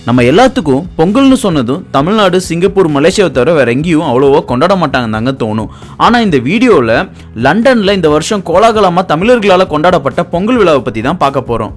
நம்ம எல்லாத்துக்கும் பொங்கல்னு சொன்னதும் தமிழ்நாடு, சிங்கப்பூர், மலேசியாவை தவிர வேற எங்கேயும் அவ்வளோவா கொண்டாட மாட்டாங்க தாங்க தோணும். ஆனால் இந்த வீடியோவில் லண்டனில் இந்த வருஷம் கோலாகலமாக தமிழர்களால் கொண்டாடப்பட்ட பொங்கல் விழாவை பற்றி தான் பார்க்க போகிறோம்.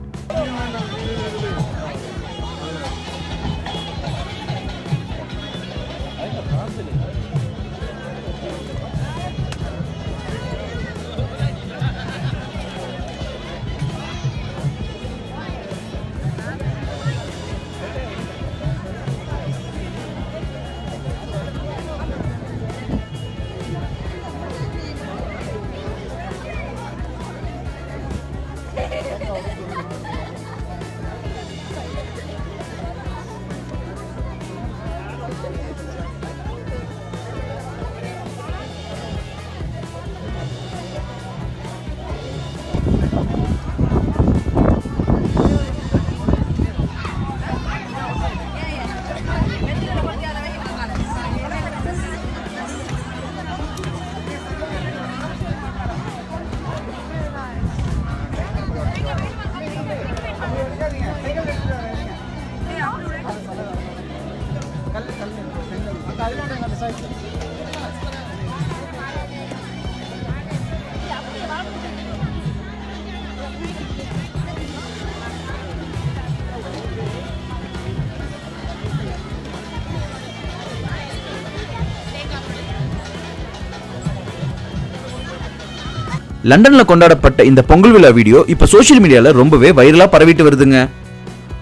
லண்டன்ல கொண்டாடப்பட்ட இந்த பொங்கல் விழா வீடியோ இப்போ சோஷியல் மீடியால ரொம்பவே வைரலா பரவிட்டு வருதுங்க.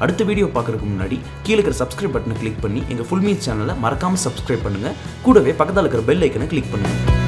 அடுத்த வீடியோ பார்க்கறதுக்கு முன்னாடி கீழே இருக்கிற சப்ஸ்கிரைப் பட்டனை கிளிக் பண்ணி எங்க ஃபுல் மீட் சேனலை மறக்காம சப்ஸ்கிரைப் பண்ணுங்க. கூடவே பக்கத்துல இருக்கிற பெல் ஐக்கனை கிளிக் பண்ணுங்க.